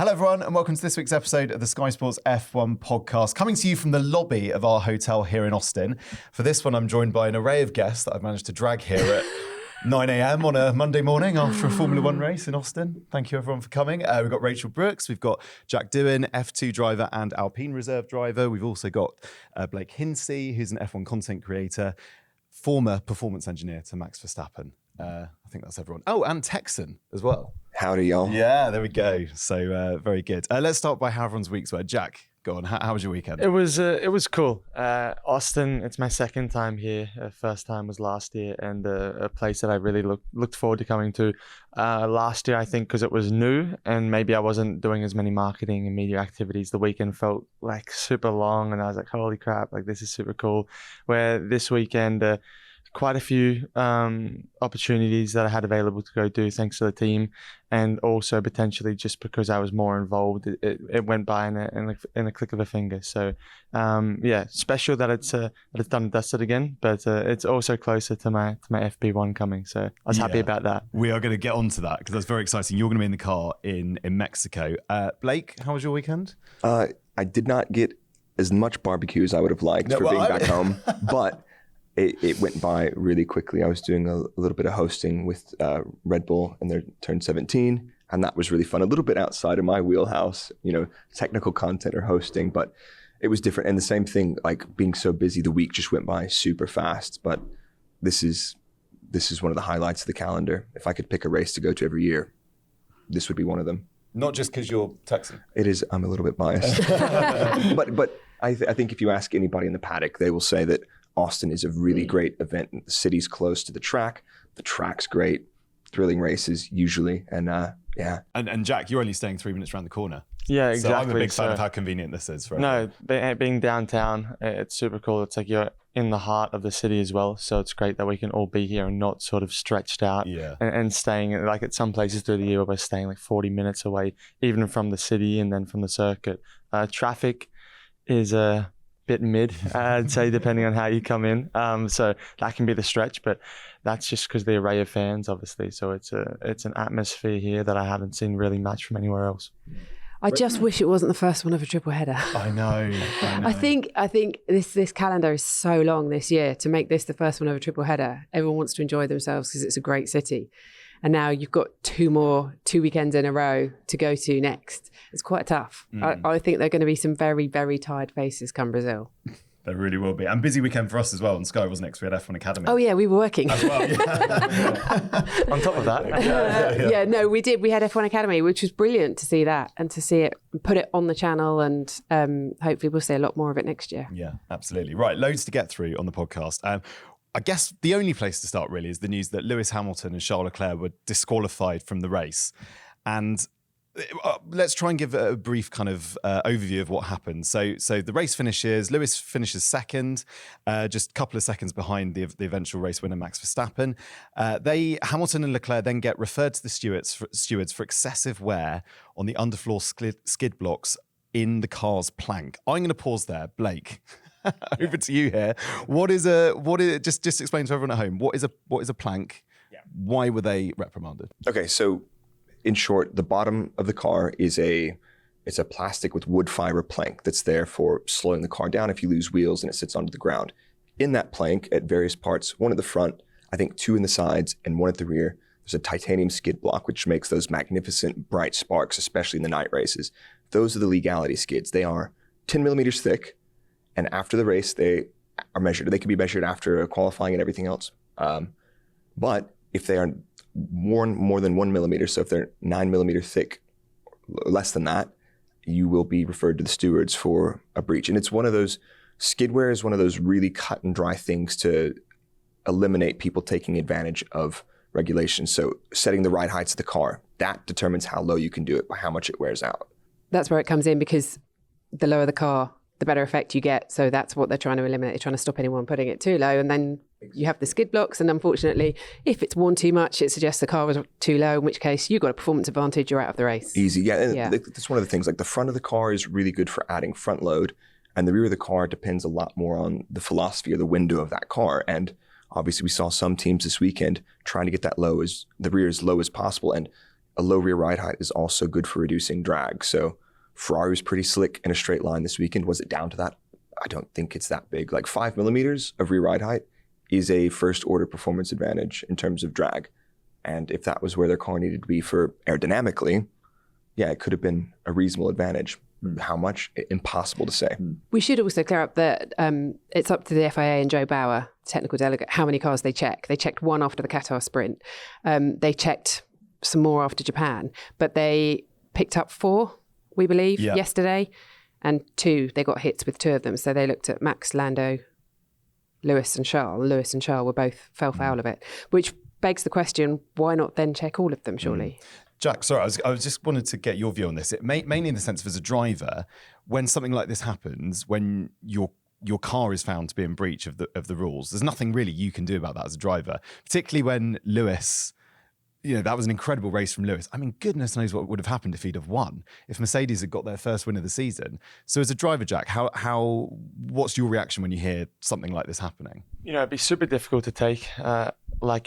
Hello everyone and welcome to this week's episode of the Sky Sports F1 podcast, coming to you from the lobby of our hotel here in Austin. For this one I'm joined by an array of guests that I've managed to drag here at 9 a.m. on a Monday morning after a Formula One race in Austin. Thank you everyone for coming. We've got Rachel Brookes, we've got Jack Doohan, F2 driver and Alpine reserve driver. We've also got Blake Hinsey, who's an F1 content creator, former performance engineer to Max Verstappen. I think that's everyone. Oh, and Texan as well. Howdy, y'all. Yeah, there we go. So very good. Let's start by how everyone's weeks were. Jack, go on. How was your weekend? It was cool. Austin, it's my second time here. First time was last year, and a place that I really looked forward to coming to. Last year, I think, because it was new, and maybe I wasn't doing as many marketing and media activities. The weekend felt like super long, and I was like, holy crap, like this is super cool. Where this weekend, quite a few opportunities that I had available to go do thanks to the team, and also potentially just because I was more involved, it went by in a click of a finger. So yeah, special that it's done and dusted again, but it's also closer to my FP1 coming, so I was happy about that. We are going to get onto that because that's very exciting. You're going to be in the car in Mexico. Blake, how was your weekend? I did not get as much barbecue as I would have liked being back home, but it went by really quickly. I was doing a little bit of hosting with Red Bull and their Turn 17, and that was really fun. A little bit outside of my wheelhouse, technical content or hosting, but it was different. And the same thing, like being so busy, the week just went by super fast. But this is one of the highlights of the calendar. If I could pick a race to go to every year, this would be one of them. Not just because you're Texan. It is. I'm a little bit biased, but I think if you ask anybody in the paddock, they will say that Austin is a really great event. The city's close to the track. The track's great. Thrilling races usually. And yeah. And Jack, you're only staying 3 minutes around the corner. Yeah, exactly. So I'm a big fan of how convenient this is. No, being downtown, it's super cool. It's like you're in the heart of the city as well. So it's great that we can all be here and not sort of stretched out and staying, like at some places through the year, we're staying like 40 minutes away, even from the city and then from the circuit. Traffic is a bit mid, I'd say, depending on how you come in. So that can be the stretch, but that's just because the array of fans, obviously. So it's an atmosphere here that I haven't seen really matched from anywhere else. I just wish it wasn't the first one of a triple header. I know. I think this calendar is so long this year. To make this the first one of a triple header, everyone wants to enjoy themselves because it's a great city. And now you've got two weekends in a row to go to next. It's quite tough. I think there are going to be some very, very tired faces come Brazil. There really will be. And busy weekend for us as well on Sky, wasn't it? Because we had F1 Academy. Oh yeah, we were working. As well, yeah. On top of that. No, we did. We had F1 Academy, which was brilliant to see that and to see it, put it on the channel, and hopefully we'll see a lot more of it next year. Yeah, absolutely. Right, loads to get through on the podcast. I guess the only place to start really is the news that Lewis Hamilton and Charles Leclerc were disqualified from the race. And let's try and give a brief kind of overview of what happened. So the race finishes, Lewis finishes second, just a couple of seconds behind the eventual race winner, Max Verstappen. Hamilton and Leclerc then get referred to the stewards for excessive wear on the underfloor skid blocks in the car's plank. I'm going to pause there. Blake, over to you here. Just explain to everyone at home, what is a plank? Yeah. Why were they reprimanded? Okay, so in short, the bottom of the car is it's a plastic with wood fiber plank that's there for slowing the car down if you lose wheels and it sits onto the ground. In that plank, at various parts, one at the front, I think two in the sides, and one at the rear, there's a titanium skid block, which makes those magnificent bright sparks, especially in the night races. Those are the legality skids. They are 10 millimeters thick, and after the race, they are measured. They can be measured after qualifying and everything else. But if they are more than 1 millimeter, so if they're 9 millimeter thick, less than that, you will be referred to the stewards for a breach. And it's one of those, skid wear is one of those really cut and dry things to eliminate people taking advantage of regulations. So setting the right heights of the car, that determines how low you can do it by how much it wears out. That's where it comes in, because the lower the car, the better effect you get. So that's what they're trying to eliminate. They're trying to stop anyone putting it too low. And then you have the skid blocks. And unfortunately, if it's worn too much, it suggests the car was too low, in which case you've got a performance advantage, you're out of the race. Easy. Yeah. That's one of the things. Like the front of the car is really good for adding front load. And the rear of the car depends a lot more on the philosophy or the window of that car. And obviously we saw some teams this weekend trying to get the rear as low as possible. And a low rear ride height is also good for reducing drag. So Ferrari was pretty slick in a straight line this weekend. Was it down to that? I don't think it's that big. Like 5 millimeters of rear ride height is a first order performance advantage in terms of drag. And if that was where their car needed to be for aerodynamically, yeah, it could have been a reasonable advantage. How much? Impossible to say. We should also clear up that it's up to the FIA and Joe Bauer, technical delegate, how many cars they check. They checked one after the Qatar sprint. They checked some more after Japan, but they picked up 4, we believe, yesterday, and 2, they got hits with 2 of them. So they looked at Max, Lando, Lewis and Charles. Lewis and Charles fell foul of it, which begs the question, why not then check all of them, surely? Jack, sorry, I was just wanted to get your view on this. Mainly in the sense of, as a driver, when something like this happens, when your car is found to be in breach of the rules, there's nothing really you can do about that as a driver. Particularly when Lewis, that was an incredible race from Lewis. I mean, goodness knows what would have happened if he'd have won, if Mercedes had got their first win of the season. So as a driver, Jack, what's your reaction when you hear something like this happening? It'd be super difficult to take.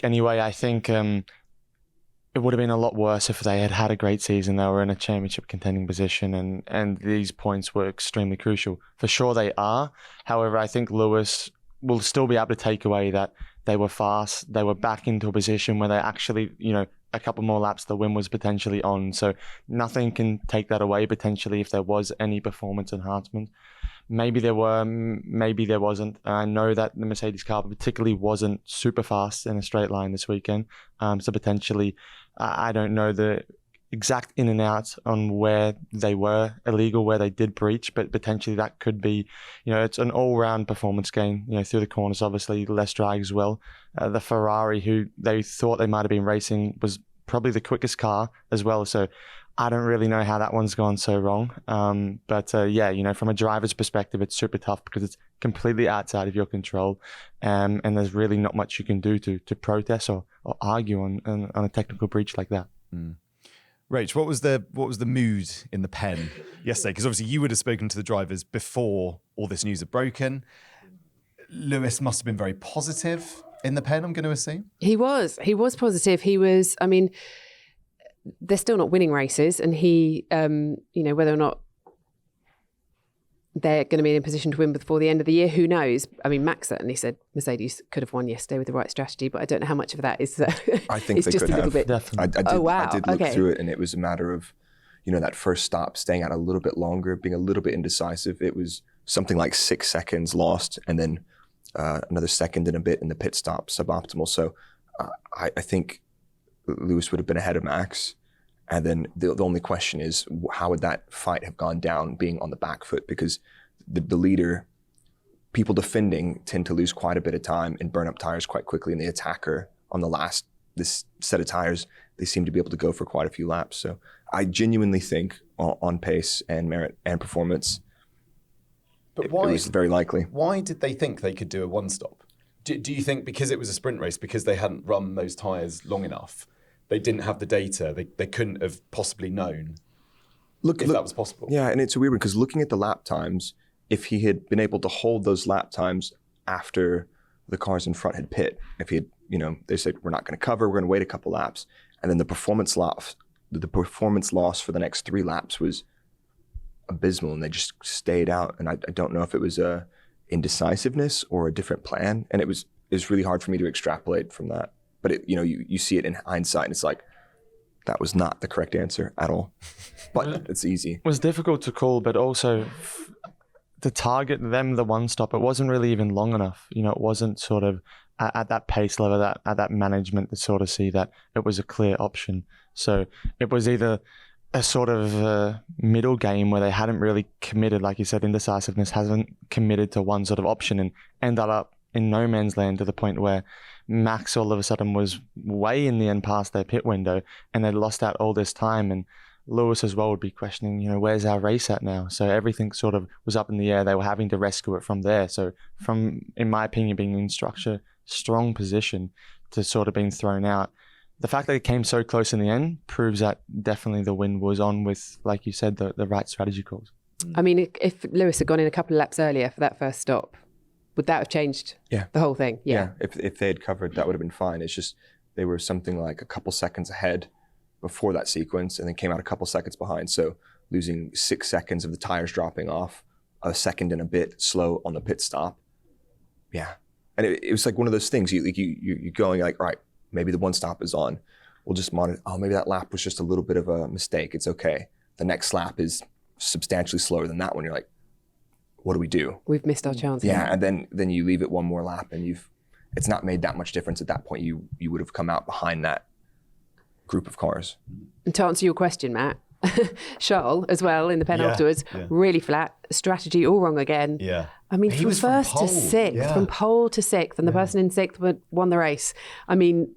Anyway, I think it would have been a lot worse if they had had a great season. They were in a championship contending position, and these points were extremely crucial. For sure they are. However, I think Lewis will still be able to take away that they were fast. They were back into a position where they actually, a couple more laps, the win was potentially on. So nothing can take that away potentially if there was any performance enhancement. Maybe there were, maybe there wasn't. I know that the Mercedes car particularly wasn't super fast in a straight line this weekend. So potentially, I don't know the exact in and out on where they were illegal, where they did breach, but potentially that could be, it's an all-round performance gain, through the corners, obviously less drag as well. The Ferrari, who they thought they might have been racing, was probably the quickest car as well. So I don't really know how that one's gone so wrong. But from a driver's perspective, it's super tough because it's completely outside of your control. And there's really not much you can do to protest or argue on a technical breach like that. Rach, what was the mood in the pen yesterday? Because obviously you would have spoken to the drivers before all this news had broken. Lewis must have been very positive in the pen, I'm going to assume. He was positive. They're still not winning races, and he, whether or not they're going to be in a position to win before the end of the year, who knows? I mean, Max certainly said Mercedes could have won yesterday with the right strategy, but I don't know how much of that is. I think they just could a little have. Bit. Definitely. I did look through it, and it was a matter of, that first stop, staying out a little bit longer, being a little bit indecisive. It was something like 6 seconds lost, and then another second and a bit in the pit stop, suboptimal. So I think Lewis would have been ahead of Max. And then the only question is, how would that fight have gone down being on the back foot? Because the leader, people defending tend to lose quite a bit of time and burn up tires quite quickly. And the attacker on this set of tires, they seem to be able to go for quite a few laps. So I genuinely think on pace and merit and performance, it was very likely. Why did they think they could do a one-stop? Do you think because it was a sprint race, because they hadn't run those tires long enough, they didn't have the data, they couldn't have possibly known if that was possible? Yeah, and it's a weird one because looking at the lap times, if he had been able to hold those lap times after the cars in front had pit, if he had, they said, we're not going to cover, we're going to wait a couple laps, and then the performance loss for the next 3 laps was abysmal, and they just stayed out. And I don't know if it was a indecisiveness or a different plan, and it was really hard for me to extrapolate from that. But you see it in hindsight, and it's like, that was not the correct answer at all. But it's easy. It was difficult to call, but also to target them, the one stop, it wasn't really even long enough. It wasn't sort of at that pace level, at that management to sort of see that it was a clear option. So it was either a sort of middle game where they hadn't really committed, like you said, indecisiveness, hasn't committed to one sort of option and ended up in no man's land to the point where Max all of a sudden was way in the end past their pit window and they lost out all this time. And Lewis as well would be questioning, where's our race at now? So everything sort of was up in the air. They were having to rescue it from there. So in my opinion, being in such a strong position to sort of being thrown out, the fact that it came so close in the end proves that definitely the win was on with, like you said, the right strategy calls. I mean, if Lewis had gone in a couple of laps earlier for that first stop, would that have changed the whole thing? Yeah. If they had covered, that would have been fine. It's just they were something like a couple seconds ahead before that sequence and then came out a couple seconds behind. So losing 6 seconds of the tires dropping off, a second and a bit slow on the pit stop. Yeah. And it was like one of those things, you're going like, all right, maybe the one stop is on. We'll just monitor, oh, maybe that lap was just a little bit of a mistake. It's okay. The next lap is substantially slower than that one. You're like, what do we do? We've missed our chance. Yeah, and then you leave it one more lap and it's not made that much difference at that point. You would have come out behind that group of cars. And to answer your question, Matt, Charles as well in the pen afterwards, really flat, strategy all wrong again. Yeah. I mean, He from was from first to pole. sixth, Yeah. from pole to sixth, and the person in sixth won the race. I mean,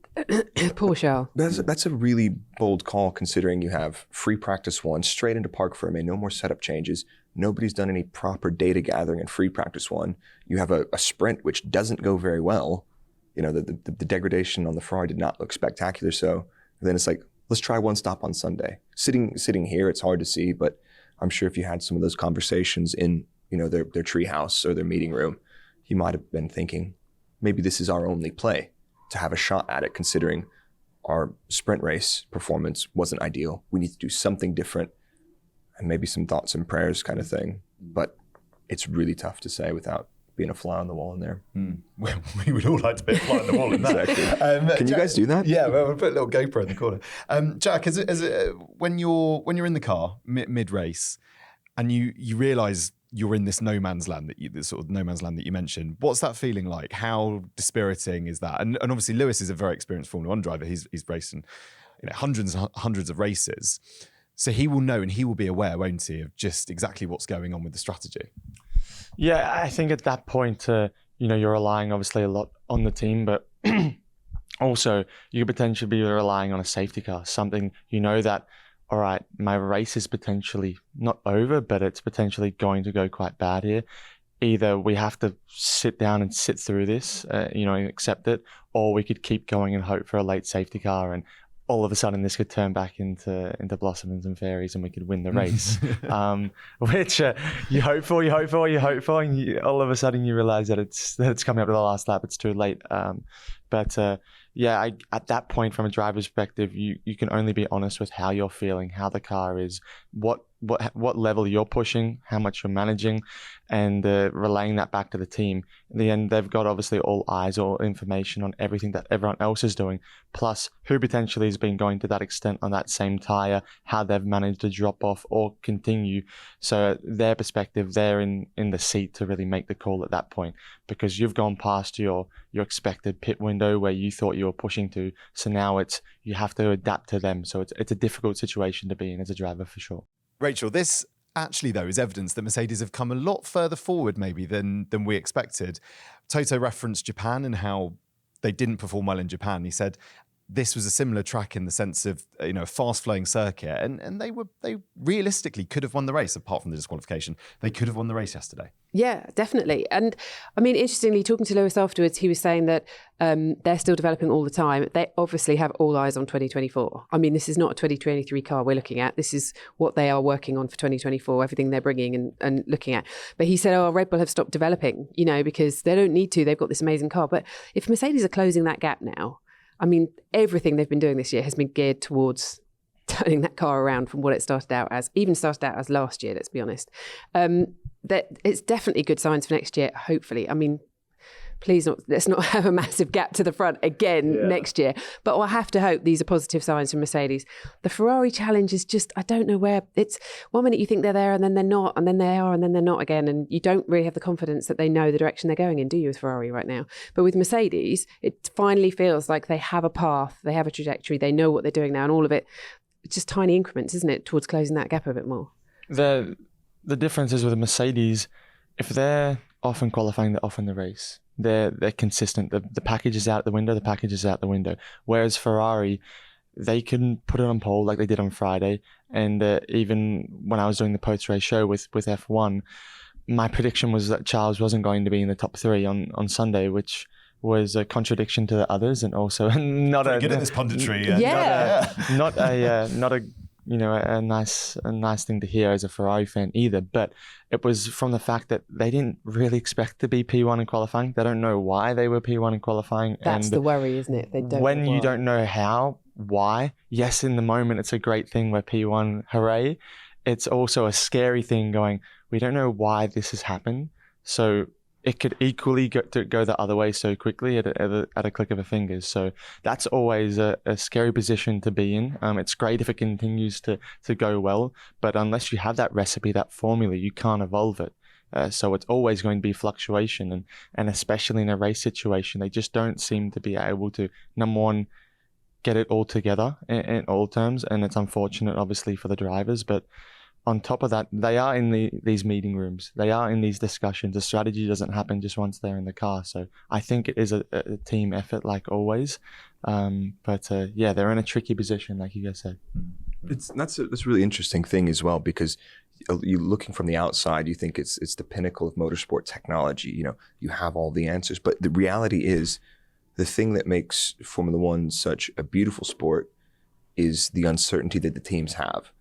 poor Charles. That's a really bold call considering you have free practice 1, straight into park Ferme, no more setup changes. Nobody's done any proper data gathering in free practice 1. You have a sprint which doesn't go very well. You know, the degradation on the Ferrari did not look spectacular. So then it's like, let's try one stop on Sunday. Sitting here, it's hard to see, but I'm sure if you had some of those conversations in, you know, their treehouse or their meeting room, you might have been thinking, maybe this is our only play to have a shot at it, considering our sprint race performance wasn't ideal. We need to do something different, and maybe some thoughts and prayers kind of thing. But it's really tough to say without being a fly on the wall in there. We would all like to be a fly on the wall in that. Exactly. Can you guys do that? Yeah, well, we'll put a little GoPro in the corner. Jack, when you're in the car mid race, and you realise you're in this no man's land this sort of no man's land that you mentioned, what's that feeling like? How dispiriting is that? And obviously Lewis is a very experienced Formula One driver. He's racing, you know, hundreds and hundreds of races, so he will know and he will be aware, won't he, of just exactly what's going on with the strategy. Yeah, I think at that point, you're relying obviously a lot on the team, but also you could potentially be relying on a safety car, something that, all right, my race is potentially not over, but it's potentially going to go quite bad here. Either we have to sit down and sit through this, and accept it, or we could keep going and hope for a late safety car, and all of a sudden this could turn back into blossoms and fairies and we could win the race. Which you hope for, and all of a sudden you realize that it's coming up to the last lap, it's too late. At that point, from a driver's perspective, you can only be honest with how you're feeling, how the car is, what level you're pushing, how much you're managing, and relaying that back to the team. In the end, they've got obviously all eyes, all information on everything that everyone else is doing, plus who potentially has been going to that extent on that same tyre, how they've managed to drop off or continue. So their perspective, they're in the seat to really make the call at that point, because you've gone past your expected pit window where you thought you were pushing to. So now you have to adapt to them. So it's a difficult situation to be in as a driver for sure. Rachel, this actually, though, is evidence that Mercedes have come a lot further forward maybe than we expected. Toto referenced Japan and how they didn't perform well in Japan. He said this was a similar track in the sense of, a fast-flowing circuit, and they realistically could have won the race, apart from the disqualification. They could have won the race yesterday. Yeah, definitely. And I mean, interestingly, talking to Lewis afterwards, he was saying that they're still developing all the time. They obviously have all eyes on 2024. I mean, this is not a 2023 car we're looking at. This is what they are working on for 2024, everything they're bringing and looking at. But he said, Red Bull have stopped developing, because they don't need to. They've got this amazing car. But if Mercedes are closing that gap now, I mean, everything they've been doing this year has been geared towards turning that car around from what it started out as last year, let's be honest. That it's definitely good signs for next year, hopefully. I mean, let's not have a massive gap to the front again next year. But I have to hope these are positive signs from Mercedes. The Ferrari challenge is just, I don't know where. It's one minute you think they're there and then they're not, and then they are and then they're not again. And you don't really have the confidence that they know the direction they're going in, do you, with Ferrari right now? But with Mercedes, it finally feels like they have a path, they have a trajectory, they know what they're doing now, and all of it, it's just tiny increments, isn't it, towards closing that gap a bit more. The difference is with Mercedes, if they're off in qualifying, they're off in the race. They're consistent. The package is out the window. Whereas Ferrari, they can put it on pole like they did on Friday. And even when I was doing the post-race show with F1, my prediction was that Charles wasn't going to be in the top 3 on Sunday, which was a contradiction to the others, and also not Pretty good at this punditry. Not a nice thing to hear as a Ferrari fan either. But it was from the fact that they didn't really expect to be P1 in qualifying. They don't know why they were P1 in qualifying. That's the worry, isn't it? They don't. When you don't know how, why. Yes, in the moment, it's a great thing where P1, hooray. It's also a scary thing going, we don't know why this has happened. So it could equally go the other way so quickly at a click of a fingers. So that's always a scary position to be in. It's great if it continues to go well, but unless you have that recipe, that formula, you can't evolve it. So it's always going to be fluctuation, and especially in a race situation, they just don't seem to be able to, number one, get it all together in all terms, and it's unfortunate, obviously, for the drivers, but on top of that, they are in these meeting rooms. They are in these discussions. The strategy doesn't happen just once they're in the car. So I think it is a team effort, like always. But they're in a tricky position, like you guys said. That's a really interesting thing as well, because you looking from the outside, you think it's the pinnacle of motorsport technology. You know, you have all the answers, but the reality is, the thing that makes Formula One such a beautiful sport is the uncertainty that the teams have.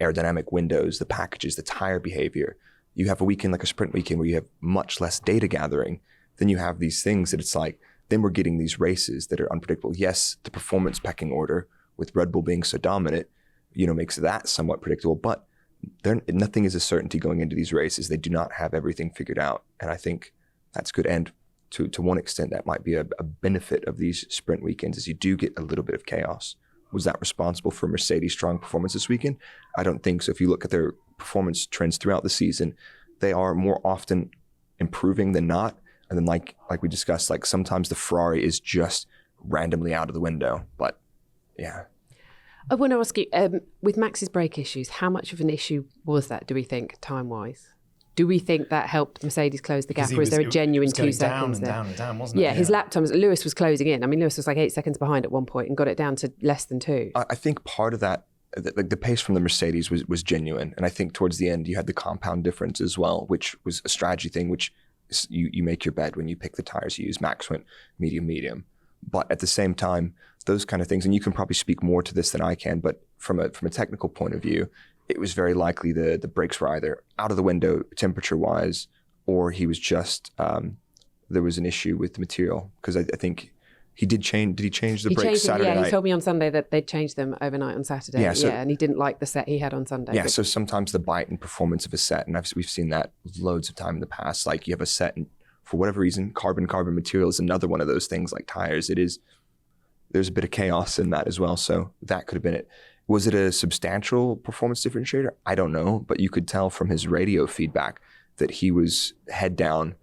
Aerodynamic windows, the packages, the tire behavior. You have a weekend like a sprint weekend where you have much less data gathering. Then you have these things that it's like, then we're getting these races that are unpredictable. Yes, the performance pecking order with Red Bull being so dominant, makes that somewhat predictable, but nothing is a certainty going into these races. They do not have everything figured out. And I think that's good. And to one extent, that might be a benefit of these sprint weekends, is you do get a little bit of chaos. Was that responsible for Mercedes' strong performance this weekend? I don't think so. If you look at their performance trends throughout the season, they are more often improving than not. And then like we discussed, like sometimes the Ferrari is just randomly out of the window. But yeah. I want to ask you, with Max's brake issues, how much of an issue was that, do we think, time-wise? Do we think that helped Mercedes close the gap, or is there a genuine 2 seconds there? Down and down, wasn't it? Yeah, his lap times, Lewis was closing in. I mean, Lewis was like 8 seconds behind at one point and got it down to less than 2. I think part of that, the pace from the Mercedes was genuine. And I think towards the end, you had the compound difference as well, which was a strategy thing, which you make your bed when you pick the tires you use. Max went medium. But at the same time, those kind of things, and you can probably speak more to this than I can, but from a technical point of view, it was very likely the brakes were either out of the window temperature-wise, or he was just, there was an issue with the material. Because I think he did change the brakes Saturday night? He told me on Sunday that they'd changed them overnight on Saturday. And he didn't like the set he had on Sunday. Yeah, so sometimes the bite and performance of a set, and we've seen that loads of time in the past, like you have a set and for whatever reason, carbon material is another one of those things like tires. There's a bit of chaos in that as well. So that could have been it. Was it a substantial performance differentiator? I don't know, but you could tell from his radio feedback that he was head down,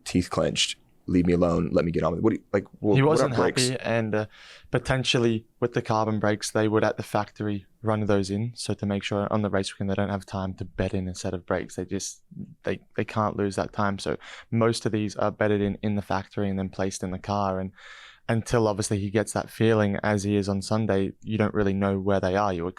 teeth clenched, leave me alone, let me get on with it. He wasn't happy, and potentially with the carbon brakes, they would at the factory run those in, so to make sure on the race weekend they don't have time to bed in a set of brakes. They can't lose that time. So most of these are bedded in the factory and then placed in the car, and until obviously he gets that feeling as he is on Sunday, you don't really know where they are. You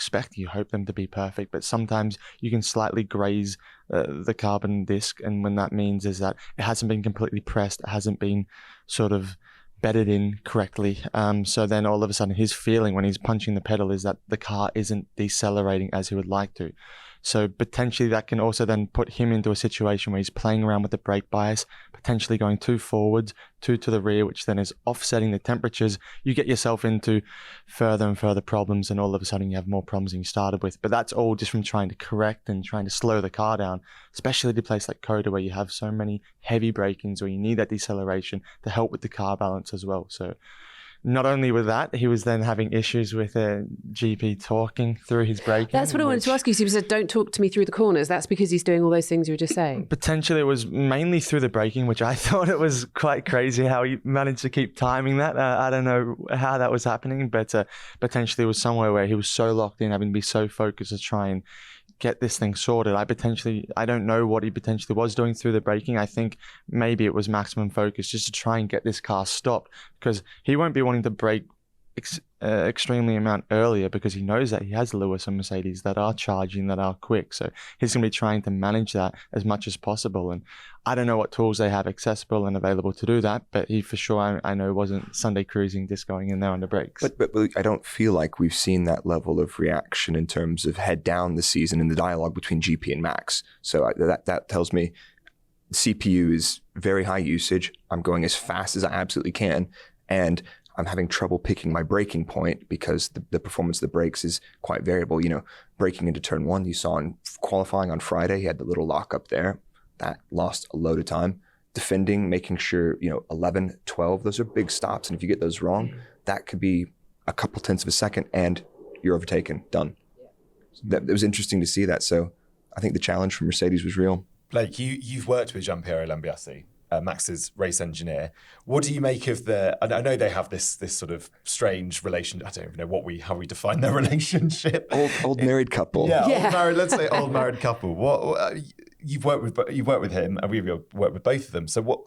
hope them to be perfect, but sometimes you can slightly graze the carbon disc, and when that means is that it hasn't been completely pressed, it hasn't been sort of bedded in correctly. So then all of a sudden his feeling when he's punching the pedal is that the car isn't decelerating as he would like to. So potentially that can also then put him into a situation where he's playing around with the brake bias, potentially going 2 forwards, 2 to the rear, which then is offsetting the temperatures. You get yourself into further and further problems, and all of a sudden you have more problems than you started with. But that's all just from trying to correct and trying to slow the car down, especially at a place like Coda where you have so many heavy brakings where you need that deceleration to help with the car balance as well. So not only with that, he was then having issues with GP talking through his braking. That's what I wanted to ask you. So you said, don't talk to me through the corners. That's because he's doing all those things you were just saying. Potentially it was mainly through the braking, which I thought it was quite crazy how he managed to keep timing that. I don't know how that was happening, but potentially it was somewhere where he was so locked in, having to be so focused to try and get this thing sorted. I don't know what he potentially was doing through the braking. I think maybe it was maximum focus just to try and get this car stopped, because he won't be wanting to brake extremely amount earlier, because he knows that he has Lewis and Mercedes that are charging, that are quick. So he's going to be trying to manage that as much as possible. And I don't know what tools they have accessible and available to do that, but he for sure, I know, wasn't Sunday cruising, just going in there on the brakes. But I don't feel like we've seen that level of reaction in terms of head down this season in the dialogue between GP and Max. So that tells me CPU is very high usage. I'm going as fast as I absolutely can. And I'm having trouble picking my braking point because the performance of the brakes is quite variable. You know, braking into turn 1, you saw in qualifying on Friday, he had the little lock up there. That lost a load of time. Defending, making sure, 11, 12, those are big stops. And if you get those wrong, that could be a couple tenths of a second and you're overtaken, done. It was interesting to see that. So I think the challenge from Mercedes was real. Blake, you've worked with Gianpiero Lambiase, Max's race engineer. What do you make of I know they have this sort of strange relation. I don't even know how we define their relationship. Old married couple. Yeah. Old married, let's say old married couple. What you've worked with him, and we've worked with both of them. So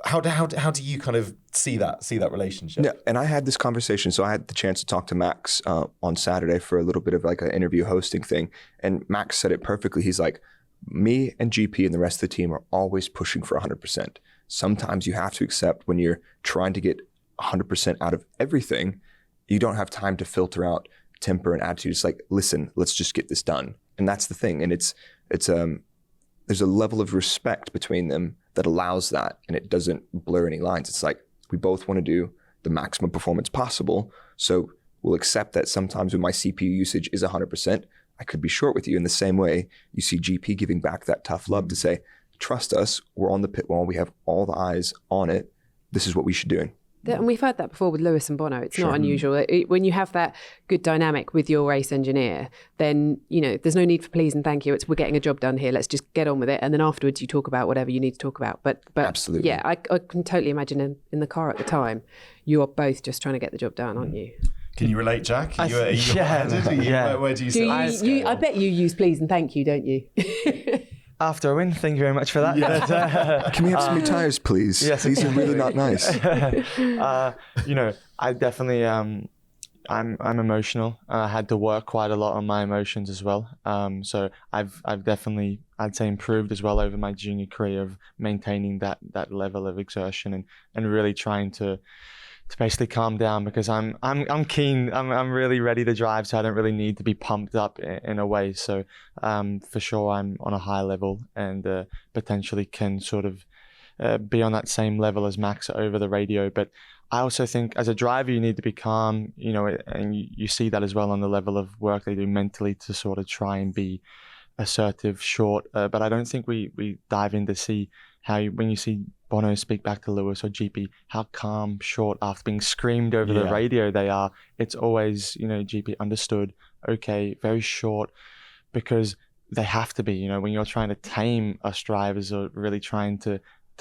how do you kind of see that relationship? Yeah, and I had this conversation. So I had the chance to talk to Max on Saturday for a little bit of like an interview hosting thing. And Max said it perfectly. He's like, me and GP and the rest of the team are always pushing for 100%. Sometimes you have to accept when you're trying to get 100% out of everything, you don't have time to filter out temper and attitude. It's like, listen, let's just get this done. And that's the thing. And it's there's a level of respect between them that allows that, and it doesn't blur any lines. It's like, we both want to do the maximum performance possible. So we'll accept that sometimes when my CPU usage is 100%, I could be short with you. In the same way, you see GP giving back that tough love to say, trust us, we're on the pit wall, we have all the eyes on it, this is what we should do. And we've heard that before with Lewis and Bono. It's Sure. not unusual. When you have that good dynamic with your race engineer, then, there's no need for please and thank you. We're getting a job done here. Let's just get on with it. And then afterwards you talk about whatever you need to talk about. But Absolutely. Yeah, I can totally imagine in the car at the time, you are both just trying to get the job done, aren't you? Can you relate, Jack? Yeah. Where do you sit? I bet you use please and thank you, don't you? After a win, thank you very much for that. Yeah. But, Can we have some new tires, please? Yes. These are really not nice. I definitely, I'm emotional. I had to work quite a lot on my emotions as well. So I've definitely, I'd say, improved as well over my junior career of maintaining that level of exertion and really trying to basically calm down, because I'm keen. I'm really ready to drive, so I don't really need to be pumped up in a way. So for sure, I'm on a high level and potentially can sort of be on that same level as Max over the radio. But I also think as a driver, you need to be calm, and you see that as well on the level of work they do mentally to sort of try and be assertive, short. But I don't think we dive in to see how when you see Bono speak back to Lewis or GP, how calm, short, after being screamed over the radio they are. It's always, GP understood, okay, very short, because they have to be, when you're trying to tame us drivers or really trying to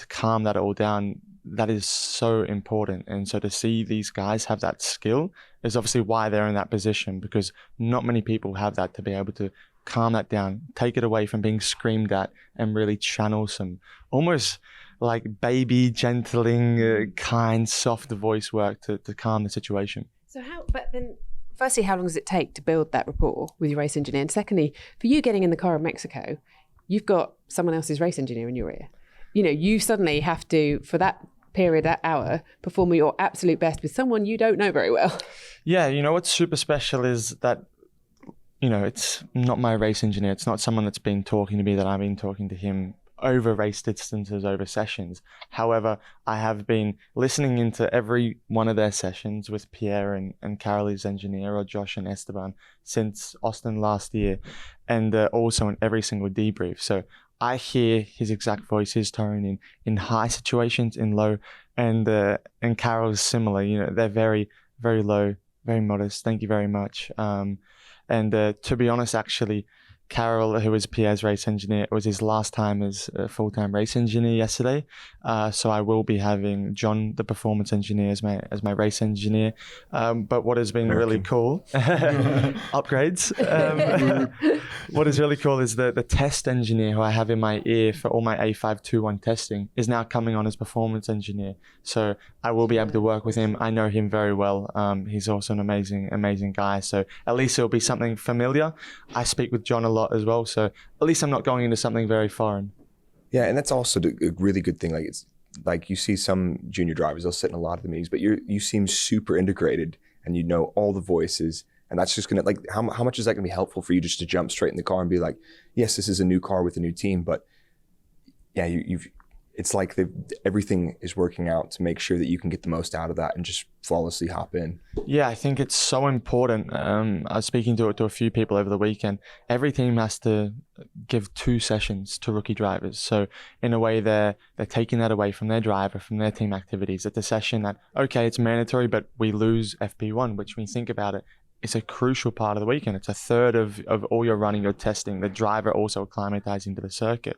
calm that all down, that is so important. And so to see these guys have that skill is obviously why they're in that position, because not many people have that, to be able to calm that down, take it away from being screamed at, and really channel some almost like baby, gentling, kind, soft voice work to calm the situation. So firstly, how long does it take to build that rapport with your race engineer? And secondly, for you getting in the car in Mexico, you've got someone else's race engineer in your ear. You suddenly have to, for that period, that hour, perform your absolute best with someone you don't know very well. Yeah, what's super special is that, it's not my race engineer. It's not someone that's been talking to me that I've been talking to him over race distances, over sessions. However, I have been listening into every one of their sessions with Pierre and Carol's engineer, or Josh and Esteban, since Austin last year, and also in every single debrief. So I hear his exact voice, his tone in high situations, in low, and Carol's similar. They're very, very low, very modest. Thank you very much. And to be honest, actually, Carol, who was Pierre's race engineer, it was his last time as a full-time race engineer yesterday. So I will be having John, the performance engineer, as my race engineer. But what has been really cool, upgrades. What is really cool is the test engineer who I have in my ear for all my A521 testing is now coming on as performance engineer. So I will be able to work with him. I know him very well. He's also an amazing guy. So at least it'll be something familiar. I speak with John a lot as well, so at least I'm not going into something very foreign. Yeah, and that's also a really good thing. Like, it's like you see some junior drivers, they'll sit in a lot of the meetings, but you seem super integrated and you know all the voices, and that's just gonna, like, how much is that gonna be helpful for you just to jump straight in the car and be like, yes, this is a new car with a new team, but yeah, it's like everything is working out to make sure that you can get the most out of that and just flawlessly hop in. Yeah, I think it's so important. I was speaking to a few people over the weekend. Every team has to give 2 sessions to rookie drivers. So in a way, they're taking that away from their driver, from their team activities. It's a session that, okay, it's mandatory, but we lose FP1, which when you think about it, it's a crucial part of the weekend. It's a third of all your running, your testing, the driver also acclimatizing to the circuit.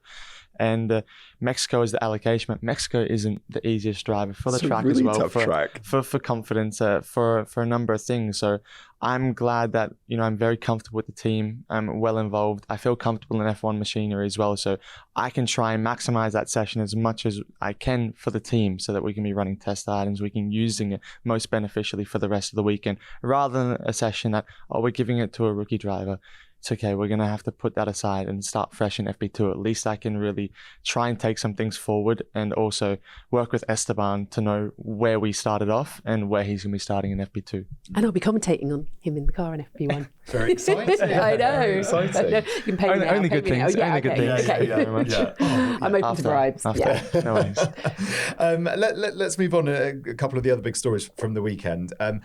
And Mexico is the allocation, but Mexico isn't the easiest driver for the track really as well. tough track. For confidence, for a number of things. So I'm glad that, I'm very comfortable with the team. I'm well involved. I feel comfortable in F1 machinery as well. So I can try and maximize that session as much as I can for the team so that we can be running test items. We can using it most beneficially for the rest of the weekend rather than a session that, we're giving it to a rookie driver. It's okay, we're going to have to put that aside and start fresh in FP2. At least I can really try and take some things forward and also work with Esteban to know where we started off and where he's going to be starting in FP2. And I'll be commentating on him in the car in FP1. Very exciting. I know. Very exciting. You can pay me now, Only pay good me now. things. Yeah, Only good okay, things. okay. Thank you very much. I'm open to bribes. Yeah. No worries. Let's move on to a couple of the other big stories from the weekend. And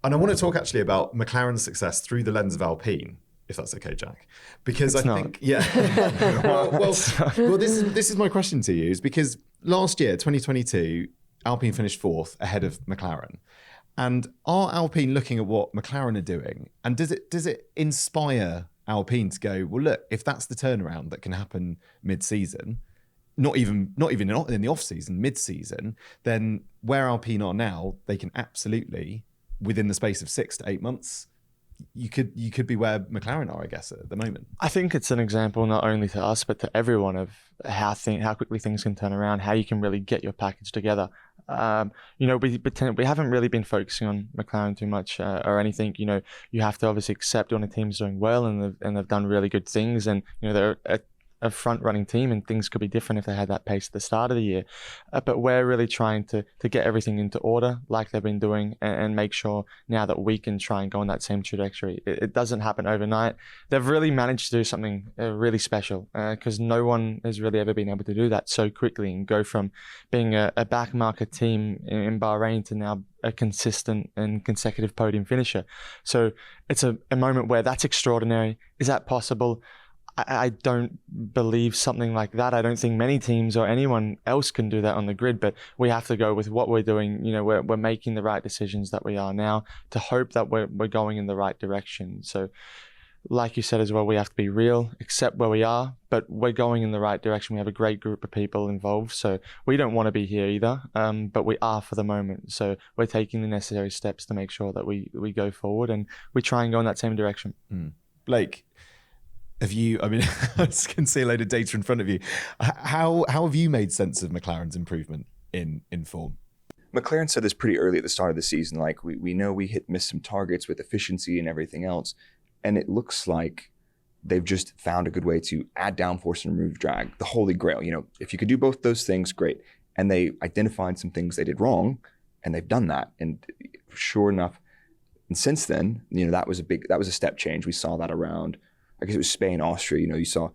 I want to talk actually about McLaren's success through the lens of Alpine, if that's okay, Jack, because It's I not. think, well, this is my question to you, is because last year, 2022, Alpine finished 4th ahead of McLaren. And are Alpine looking at what McLaren are doing? And does it inspire Alpine to go, well, look, if that's the turnaround that can happen mid-season, not even in the off-season, mid-season, then where Alpine are now, they can absolutely, within the space of 6 to 8 months, you could be where McLaren are, I guess, at the moment. I think it's an example not only to us but to everyone of how quickly things can turn around, how you can really get your package together. We haven't really been focusing on McLaren too much or anything. You have to obviously accept when a team's doing well and they've done really good things, and they're a front-running team and things could be different if they had that pace at the start of the year. But we're really trying to get everything into order like they've been doing and make sure now that we can try and go on that same trajectory. It doesn't happen overnight. They've really managed to do something really special because no one has really ever been able to do that so quickly and go from being a backmarker team in Bahrain to now a consistent and consecutive podium finisher. So it's a moment where that's extraordinary. Is that possible? I don't believe something like that. I don't think many teams or anyone else can do that on the grid, but we have to go with what we're doing. We're making the right decisions that we are now to hope that we're going in the right direction. So like you said as well, we have to be real, accept where we are, but we're going in the right direction. We have a great group of people involved. So we don't want to be here either, but we are for the moment. So we're taking the necessary steps to make sure that we go forward and we try and go in that same direction. Blake, I can see a load of data in front of you. How have you made sense of McLaren's improvement in form? McLaren said this pretty early at the start of the season. Like, we know we missed some targets with efficiency and everything else. And it looks like they've just found a good way to add downforce and remove drag, the holy grail. If you could do both those things, great. And they identified some things they did wrong, and they've done that. And sure enough, and since then, that was a step change. We saw that around, I guess it was Spain, Austria. You saw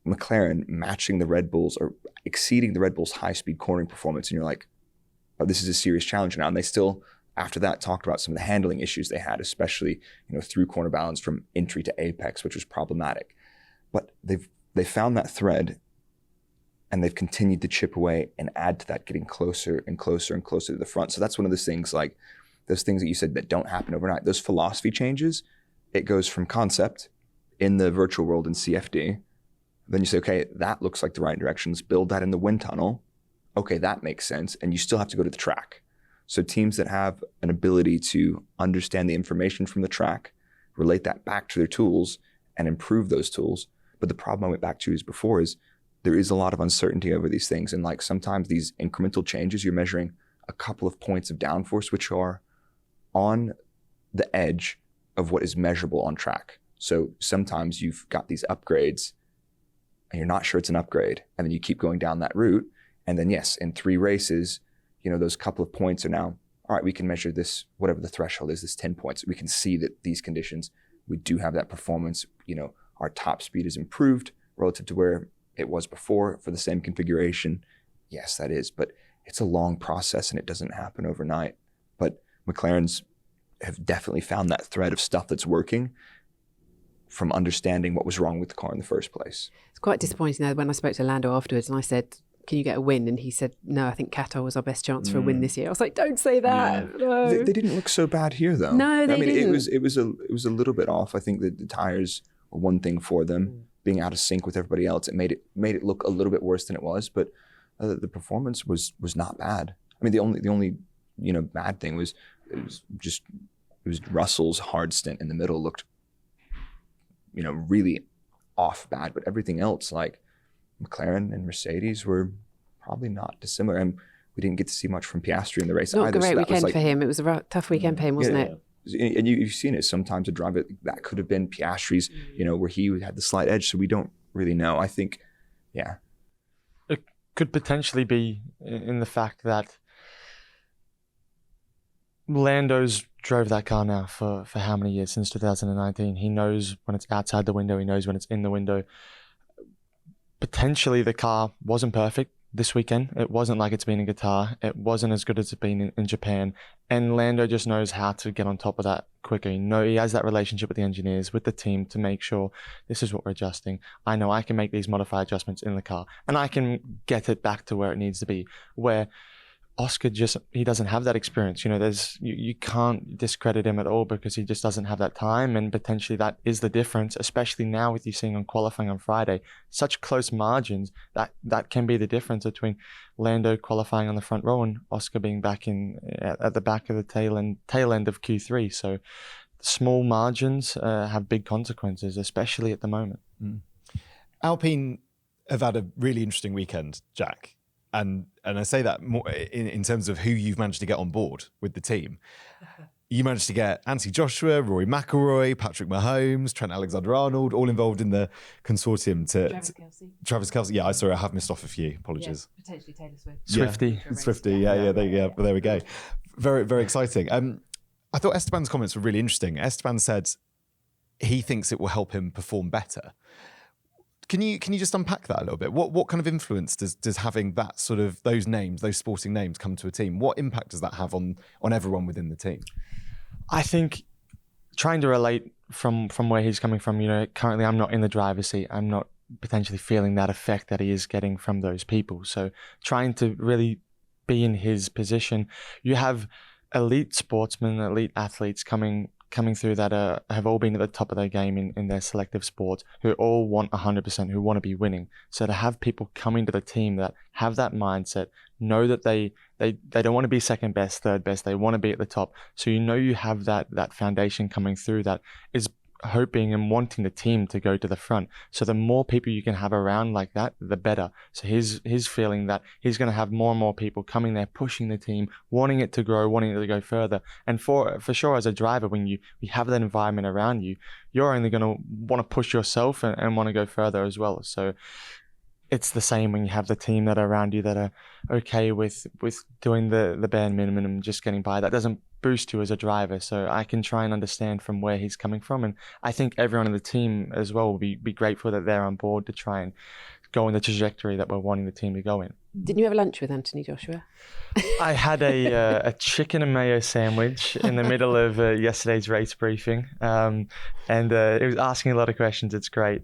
McLaren matching the Red Bulls or exceeding the Red Bulls' high-speed cornering performance. And you're like, oh, this is a serious challenge now. And they still, after that, talked about some of the handling issues they had, especially through corner balance from entry to apex, which was problematic. But they found that thread, and they've continued to chip away and add to that, getting closer and closer and closer to the front. So that's one of those things, like those things that you said that don't happen overnight. Those philosophy changes, it goes from concept in the virtual world in CFD. Then you say, okay, that looks like the right directions. Build that in the wind tunnel. Okay, that makes sense. And you still have to go to the track. So teams that have an ability to understand the information from the track, relate that back to their tools and improve those tools. But the problem I went back to before is there is a lot of uncertainty over these things. And like sometimes these incremental changes, you're measuring a couple of points of downforce, which are on the edge of what is measurable on track. So sometimes you've got these upgrades and you're not sure it's an upgrade. And then you keep going down that route. And then yes, in 3 races, those couple of points are now, all right, we can measure this, whatever the threshold is, this 10 points. We can see that these conditions, we do have that performance. Our top speed is improved relative to where it was before for the same configuration. Yes, that is, but it's a long process and it doesn't happen overnight. But McLaren's have definitely found that thread of stuff that's working from understanding what was wrong with the car in the first place. It's quite disappointing though when I spoke to Lando afterwards and I said, can you get a win? And he said, no, I think Qatar was our best chance for a win this year. I was like, don't say that. No. They didn't look so bad here though. No, they didn't. It was a little bit off. I think that the tires were one thing for them. Being out of sync with everybody else, it made it look a little bit worse than it was. But the performance was not bad. I mean, the only bad thing was it was Russell's hard stint in the middle looked really off bad. But everything else, like McLaren and Mercedes, were probably not dissimilar. And we didn't get to see much from Piastri in the race Not either. a great weekend for him. It was a tough weekend for him, wasn't it? And you've seen it sometimes, a driver that could have been Piastri's, where he had the slight edge. So we don't really know. I think, yeah. It could potentially be in the fact that Lando's drove that car now for how many years? Since 2019. He knows when it's outside the window. He knows when it's in the window. Potentially the car wasn't perfect this weekend. It wasn't like it's been in Qatar. It wasn't as good as it's been in Japan. And Lando just knows how to get on top of that quicker. He has that relationship with the engineers, with the team, to make sure this is what we're adjusting. I know I can make these modified adjustments in the car and I can get it back to where it needs to be. Where Oscar he doesn't have that experience. You can't discredit him at all because he just doesn't have that time, and potentially that is the difference, especially now with you seeing on qualifying on Friday, such close margins that can be the difference between Lando qualifying on the front row and Oscar being back at the back of the tail end of Q3. So small margins have big consequences, especially at the moment. Alpine have had a really interesting weekend, Jack. And I say that more in terms of who you've managed to get on board with the team. You managed to get Anthony Joshua, Rory McIlroy, Patrick Mahomes, Trent Alexander-Arnold, all involved in the consortium. Travis Kelce. Yeah, I have missed off a few. Apologies. Yeah, potentially Taylor Swift. Swifty. Yeah. There we go. Very, very exciting. I thought Esteban's comments were really interesting. Esteban said he thinks it will help him perform better. Can you just unpack that a little bit? What kind of influence does having that sort of those sporting names come to a team? What impact does that have on everyone within the team? I think trying to relate from where he's coming from, currently I'm not in the driver's seat. I'm not potentially feeling that effect that he is getting from those people. So trying to really be in his position. You have elite sportsmen, elite athletes coming through that have all been at the top of their game in their selective sports, who all want 100%, who want to be winning. So to have people come into the team that have that mindset, know that they don't want to be second best, third best, they want to be at the top. So you have that foundation coming through that is hoping and wanting the team to go to the front. So the more people you can have around like that, the better. So he's feeling that he's going to have more and more people coming there, pushing the team, wanting it to grow, wanting it to go further. And for sure, as a driver, when you have that environment around you, you're only going to want to push yourself and want to go further as well. So it's the same when you have the team that are around you that are okay with doing the bare minimum and just getting by. That doesn't boost you as a driver. So I can try and understand from where he's coming from. And I think everyone in the team as well will be grateful that they're on board to try and go in the trajectory that we're wanting the team to go in. Didn't you have lunch with Anthony Joshua? I had a chicken and mayo sandwich in the middle of yesterday's race briefing. And it was asking a lot of questions. It's great.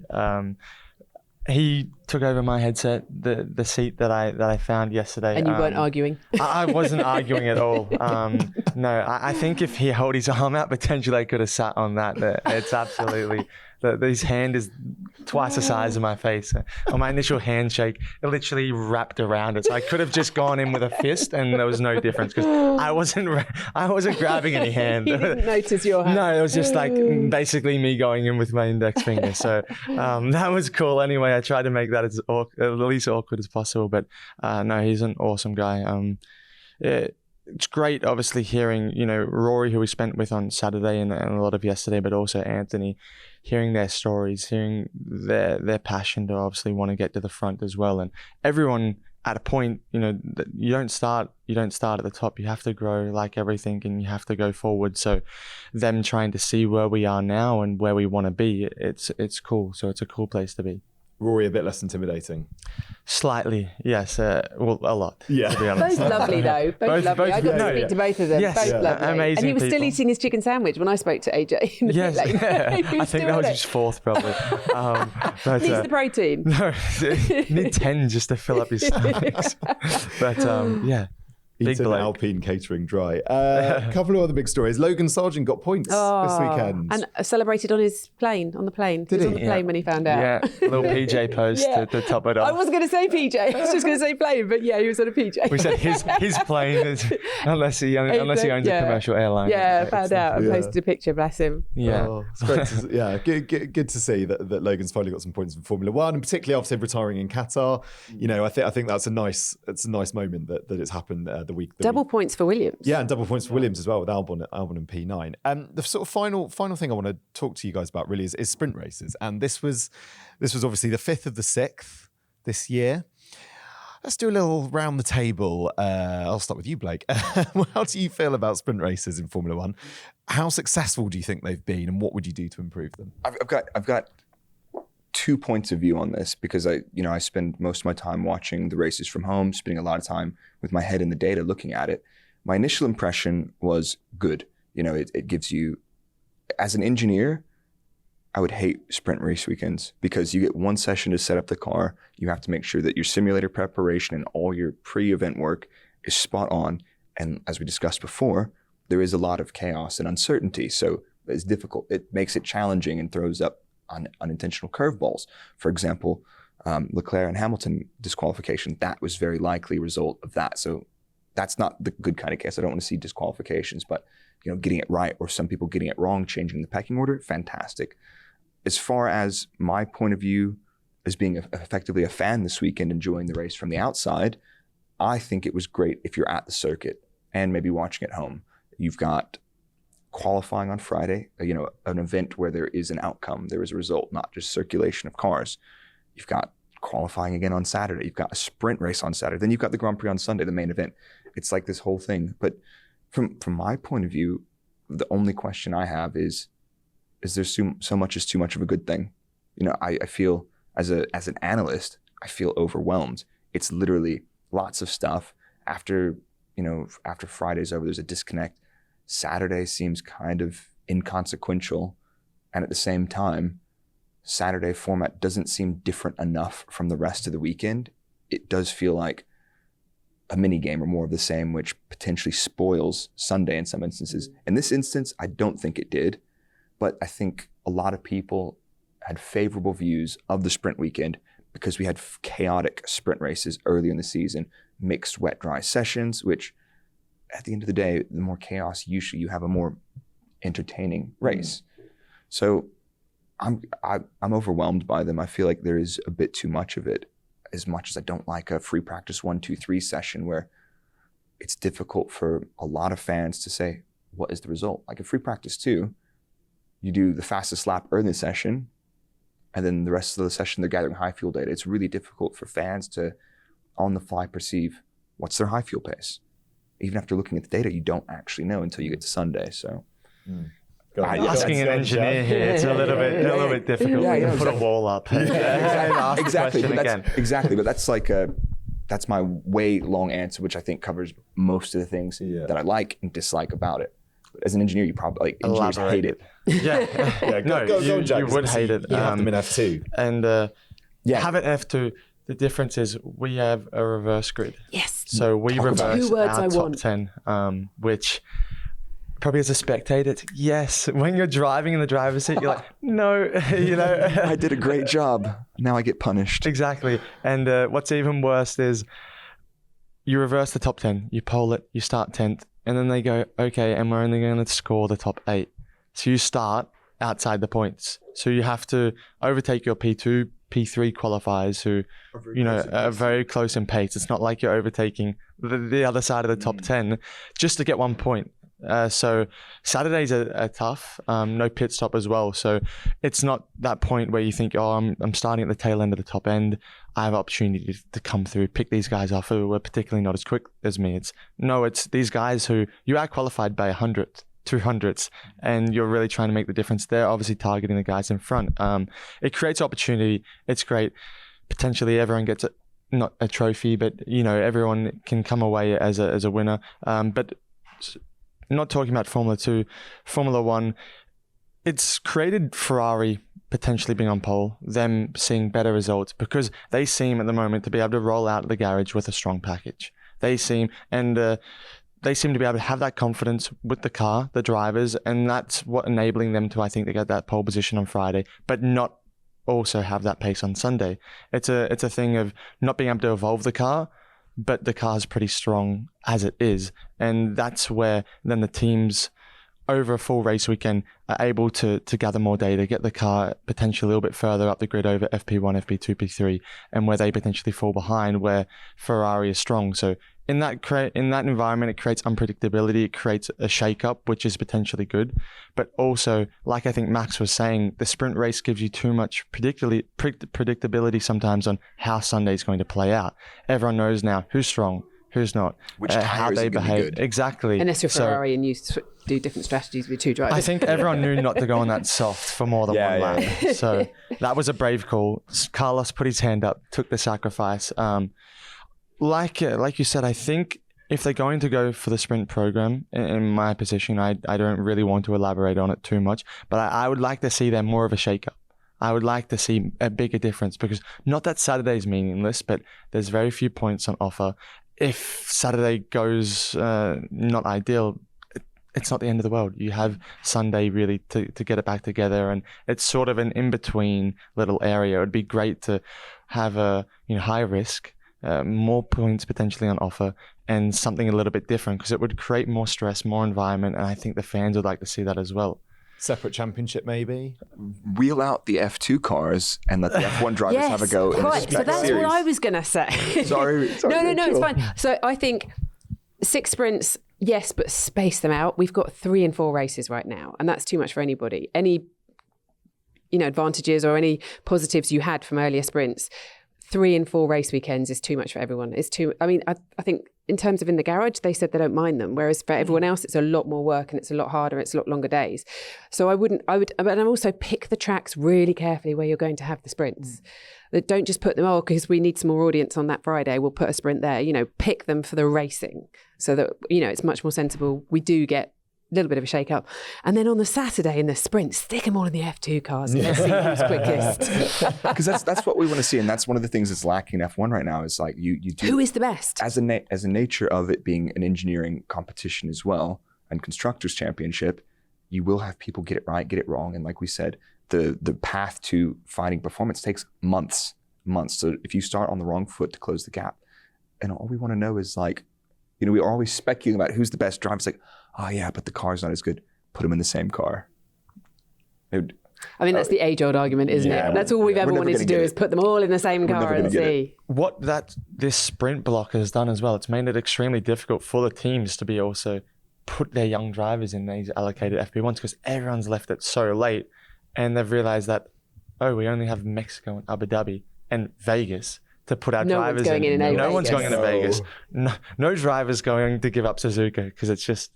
He took over my headset, the seat that I found yesterday. And you weren't arguing? I wasn't arguing at all. No, I think if he held his arm out, potentially I could have sat on that. It's absolutely... His hand is twice the size of my face. On my initial handshake, it literally wrapped around it. So I could have just gone in with a fist and there was no difference because I wasn't grabbing any hand. He didn't notice your hand. No, it was just like basically me going in with my index finger. So that was cool. Anyway, I tried to make that as at least awkward as possible. But no, he's an awesome guy. It's great, obviously, hearing, Rory, who we spent with on Saturday and a lot of yesterday, but also Anthony, hearing their stories, hearing their passion to obviously want to get to the front as well. And everyone at a point, you don't start at the top. You have to grow like everything and you have to go forward. So them trying to see where we are now and where we want to be, it's cool. So it's a cool place to be. Rory a bit less intimidating? Slightly, yes. Well, a lot. Yeah. To be honest. Both lovely though. Both lovely. I got to speak to both of them. Yes. Both lovely. Amazing And he was still people. eating his chicken sandwich when I spoke to AJ. In the Yes, pit lane. He I think still that was on his it. fourth probably. But, Needs the protein. no, need 10 just to fill up his stomachs. But yeah. Big Eaten bloke. Alpine catering dry. A couple of other big stories. Logan Sargent got points this weekend. And celebrated on his plane, on the plane. He was on the plane when he found out. Yeah, little PJ post to top it I off. wasn't going to say PJ. I was just going to say plane, but yeah, he was on a PJ. We said his plane, unless he owns a commercial airline. Yeah, found out and Yeah. posted a picture, bless him. Yeah. Oh, it's great good to see that Logan's finally got some points in Formula One, and particularly after retiring in Qatar. You know, I think that's a nice moment that it's happened the week. Double points for Williams. Yeah, and double points for Williams as well with Albon and P9. The sort of final thing I want to talk to you guys about really is sprint races, and this was obviously the 5th of the 6th this year. Let's do a little round the table. I'll start with you, Blake. How do you feel about sprint races in Formula One? How successful do you think they've been, and what would you do to improve them? I've got 2 points of view on this because I spend most of my time watching the races from home, spending a lot of time with my head in the data looking at it. My initial impression was good. You know, it gives you, as an engineer, I would hate sprint race weekends because you get one session to set up the car. You have to make sure that your simulator preparation and all your pre-event work is spot on. And as we discussed before, there is a lot of chaos and uncertainty. So it's difficult. It makes it challenging and throws up unintentional curveballs. For example, Leclerc and Hamilton disqualification, that was very likely a result of that. So that's not the good kind of case. I don't want to see disqualifications, but getting it right or some people getting it wrong, changing the pecking order, fantastic. As far as my point of view as being effectively a fan this weekend, enjoying the race from the outside, I think it was great if you're at the circuit and maybe watching at home. You've got qualifying on Friday, an event where there is an outcome, there is a result, not just circulation of cars. You've got qualifying again on Saturday. You've got a sprint race on Saturday. Then you've got the Grand Prix on Sunday, the main event. It's like this whole thing. But from my point of view, the only question I have is there so much is too much of a good thing? I feel as an analyst, I feel overwhelmed. It's literally lots of stuff. After Friday's over, there's a disconnect. Saturday seems kind of inconsequential. And at the same time, Saturday format doesn't seem different enough from the rest of the weekend. It does feel like a mini game or more of the same, which potentially spoils Sunday in some instances. In this instance, I don't think it did, but I think a lot of people had favorable views of the sprint weekend because we had chaotic sprint races early in the season, mixed wet dry sessions, which at the end of the day, the more chaos, usually you have a more entertaining race. So I'm overwhelmed by them. I feel like there is a bit too much of it, as much as I don't like a free practice 1, 2, 3 session where it's difficult for a lot of fans to say, what is the result? Like a free practice 2, you do the fastest lap early in the session, and then the rest of the session, they're gathering high fuel data. It's really difficult for fans to, on the fly, perceive what's their high fuel pace. Even after looking at the data, you don't actually know until you get to Sunday. So. Asking an engineer here, it's a little bit difficult. Yeah, You yeah, put a wall up. Exactly. But that's my way long answer, which I think covers most of the things that I like and dislike about it. But as an engineer, you probably engineers hate it. Yeah. You would hate it. You have them in F2. And have it F2. The difference is we have a reverse grid. Yes. So we reverse 2 words our I top want. 10, which probably as a spectator, yes. When you're driving in the driver's seat, you're like, no, I did a great job. Now I get punished. Exactly. And what's even worse is you reverse the top 10, you pole it, you start 10th, and then they go, okay, and we're only going to score the top 8. So you start outside the points. So you have to overtake your P2, P3 qualifiers who, are very close in pace. It's not like you're overtaking the other side of the top 10 just to get 1 point. So Saturdays are tough, no pit stop as well. So it's not that point where you think, oh, I'm starting at the tail end of the top end. I have opportunity to come through, pick these guys off who are particularly not as quick as me. It's these guys who you are qualified by 100th 200ths, and you're really trying to make the difference there, obviously targeting the guys in front. It creates opportunity. It's great. Potentially everyone gets not a trophy, but everyone can come away as a winner. But not talking about Formula 2, Formula 1, it's created Ferrari potentially being on pole, them seeing better results, because they seem at the moment to be able to roll out of the garage with a strong package. They seem to be able to have that confidence with the car, the drivers, and that's what enabling them to, I think, they get that pole position on Friday, but not also have that pace on Sunday. It's a thing of not being able to evolve the car, but the car's pretty strong as it is. And that's where then the teams over a full race weekend are able to gather more data, get the car potentially a little bit further up the grid over FP1, FP2, P3, and where they potentially fall behind where Ferrari is strong. So in that environment, it creates unpredictability, it creates a shake-up, which is potentially good. But also, like I think Max was saying, the sprint race gives you too much predictability sometimes on how Sunday is going to play out. Everyone knows now who's strong, who's not, which how they behave. Exactly. Unless you're Ferrari and you do different strategies with two drivers. I think everyone knew not to go on that soft for more than one lap. Yeah. So that was a brave call. Carlos put his hand up, took the sacrifice. Like you said, I think if they're going to go for the sprint program, in my position, I don't really want to elaborate on it too much, but I would like to see them more of a shake-up. I would like to see a bigger difference, because not that Saturday is meaningless, but there's very few points on offer. If Saturday goes not ideal, it's not the end of the world. You have Sunday really to get it back together, and it's sort of an in-between little area. It would be great to have a high risk, more points potentially on offer, and something a little bit different, because it would create more stress, more environment, and I think the fans would like to see that as well. Separate championship, maybe? Wheel out the F2 cars and let the F1 drivers have a go. Right, so that's series. what I was going to say. Sorry. No, it's fine. So I think 6 sprints, yes, but space them out. We've got 3 and 4 races right now, and that's too much for anybody. Any advantages or any positives you had from earlier sprints, 3 and 4 race weekends is too much for everyone. It's too. I mean, I think in terms of in the garage, they said they don't mind them, whereas for everyone else, it's a lot more work and it's a lot harder. It's a lot longer days. So I would, but also pick the tracks really carefully where you're going to have the sprints. Don't just put them because we need some more audience on that Friday. We'll put a sprint there. Pick them for the racing so that it's much more sensible. We do get a little bit of a shake up. And then on the Saturday in the sprint, stick them all in the F2 cars and let's see who's quickest. Because that's what we want to see. And that's one of the things that's lacking in F1 right now is like you do. Who is the best? As a nature of it being an engineering competition as well, and Constructors Championship, you will have people get it right, get it wrong. And like we said, the path to finding performance takes months. So if you start on the wrong foot to close the gap, and all we want to know is like, we are always speculating about who's the best driver. It's like, oh yeah, but the car's not as good. Put them in the same car. That's the age-old argument, isn't it? That's all we've ever wanted to do is put them all in the same car and see. What this sprint block has done as well, it's made it extremely difficult for the teams to be also put their young drivers in these allocated FP1s, because everyone's left it so late, and they've realized that, we only have Mexico and Abu Dhabi and Vegas to put our drivers in. No one's going into Vegas. No driver's going to give up Suzuka, because it's just,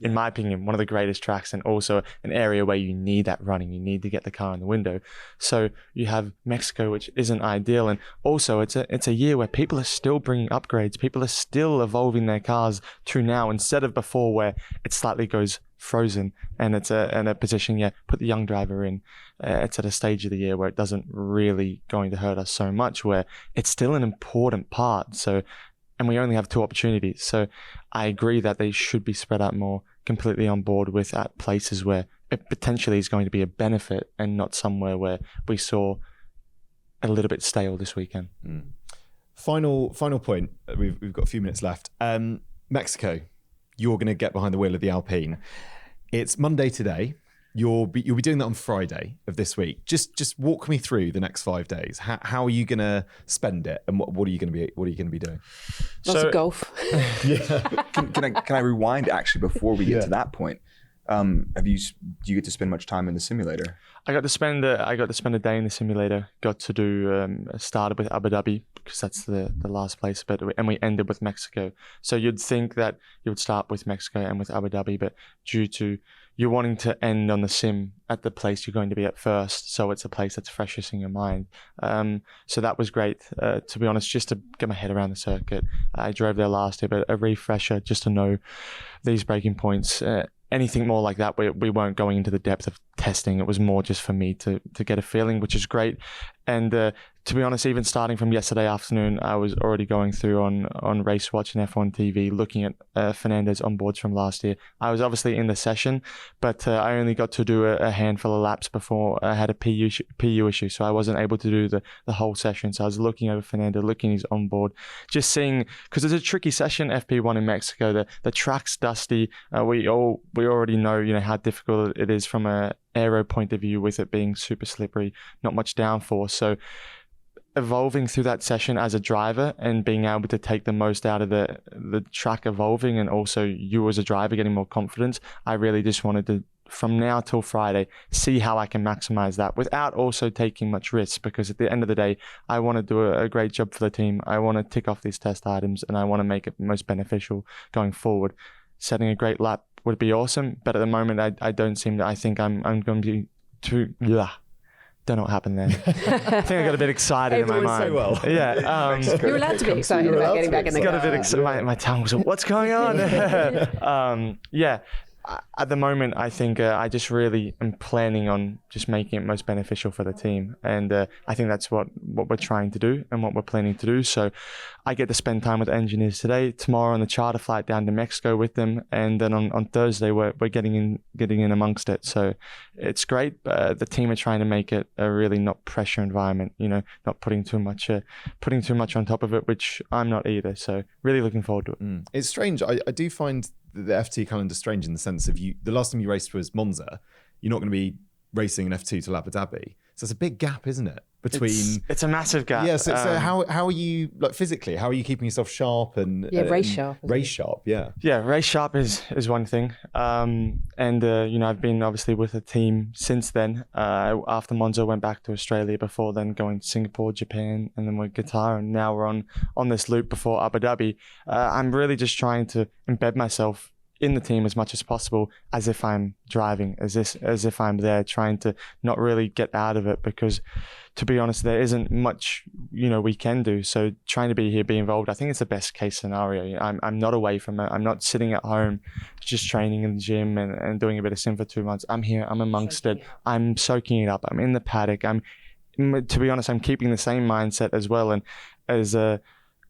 in my opinion, one of the greatest tracks, and also an area where you need that running. You need to get the car in the window. So you have Mexico, which isn't ideal. And also it's a year where people are still bringing upgrades. People are still evolving their cars to now, instead of before where it slightly goes frozen and it's in a position, put the young driver in. It's at a stage of the year where it doesn't really going to hurt us so much, where it's still an important part. So, and we only have 2 opportunities. So I agree that they should be spread out more, completely on board with at places where it potentially is going to be a benefit, and not somewhere where we saw a little bit stale this weekend. Final point. We've got a few minutes left. Mexico, you're going to get behind the wheel of the Alpine. It's Monday today. You'll be doing that on Friday of this week. Just walk me through the next 5 days. How are you going to spend it, and what are you going to be doing? Lots of golf. Can I rewind actually before we get to that point? Do you get to spend much time in the simulator? I got to spend a day in the simulator. Got to do started with Abu Dhabi because that's the last place, and we ended with Mexico. So you'd think that you would start with Mexico and with Abu Dhabi, but due to you wanting to end on the sim at the place you're going to be at first, so it's a place that's freshest in your mind. So that was great, to be honest, just to get my head around the circuit. I drove there last year, but a refresher just to know these braking points. Anything more like that, we weren't going into the depth of testing. It was more just for me to get a feeling, which is great. And to be honest, even starting from yesterday afternoon, I was already going through on Race Watch and F1 TV, looking at Fernando's onboards from last year. I was obviously in the session, but I only got to do a handful of laps before I had a PU issue, so I wasn't able to do the whole session. So I was looking over Fernando, looking at his onboard, just seeing, because it's a tricky session, FP1 in Mexico. The track's dusty. We already know, how difficult it is from a aero point of view, with it being super slippery, not much downforce. So evolving through that session as a driver and being able to take the most out of the track evolving, and also you as a driver getting more confidence, I really just wanted to, from now till Friday, see how I can maximize that without also taking much risk, because at the end of the day, I want to do a great job for the team. I want to tick off these test items and I want to make it most beneficial going forward. Setting a great lap would be awesome, but at the moment I don't seem to. I think I'm going to be too. Don't know what happened there. I think I got a bit excited in my mind. So well. Yeah. You're allowed to be excited about getting back in the car. Got a bit excited. My tongue was, what's going on? Yeah. At the moment, I think I just really am planning on just making it most beneficial for the team. And I think that's what we're trying to do and what we're planning to do. So I get to spend time with engineers today, tomorrow on the charter flight down to Mexico with them. And then on Thursday, we're getting in amongst it. So it's great. The team are trying to make it a really not pressure environment, not putting too much on top of it, which I'm not either. So really looking forward to it. It's strange. I do find the FT calendar strange in the sense of the last time you raced was Monza. You're not going to be racing an F2 to Abu Dhabi. So it's a big gap, isn't it? Between it's a massive gap. Yeah. So how are you, like, physically? How are you keeping yourself sharp and race sharp? Race sharp, yeah. Yeah, race sharp is one thing. I've been obviously with the team since then. After Monza, went back to Australia before then going to Singapore, Japan, and then with Qatar, and now we're on this loop before Abu Dhabi. I'm really just trying to embed myself in the team as much as possible, as if I'm driving, as if I'm there, trying to not really get out of it, because to be honest, there isn't much we can do. So trying to be here, be involved, I think it's the best case scenario. I'm not away from it. I'm not sitting at home just training in the gym and doing a bit of sim for 2 months. I'm here, I'm amongst it, I'm soaking it up, I'm in the paddock. To be honest, I'm keeping the same mindset as well, and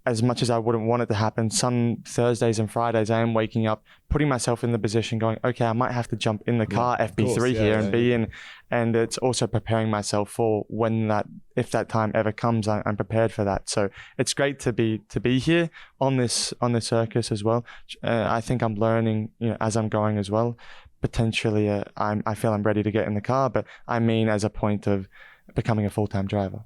as much as I wouldn't want it to happen, some Thursdays and Fridays I am waking up, putting myself in the position going, okay, I might have to jump in the car FP3 here and be in. And it's also preparing myself for if that time ever comes, I'm prepared for that. So it's great to be here on this circus as well. I think I'm learning, as I'm going as well. Potentially, I feel I'm ready to get in the car, but I mean as a point of becoming a full-time driver.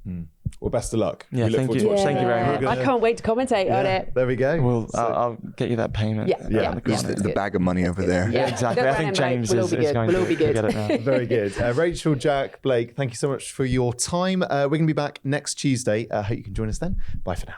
Well, best of luck. Yeah, thank you. Thank you very much. I can't wait to commentate on it. There we go. Well, I'll get you that payment. Yeah. The bag of money over there. Yeah, exactly. I think James is going to get it now. Very good. Rachel, Jack, Blake, thank you so much for your time. We're going to be back next Tuesday. I hope you can join us then. Bye for now.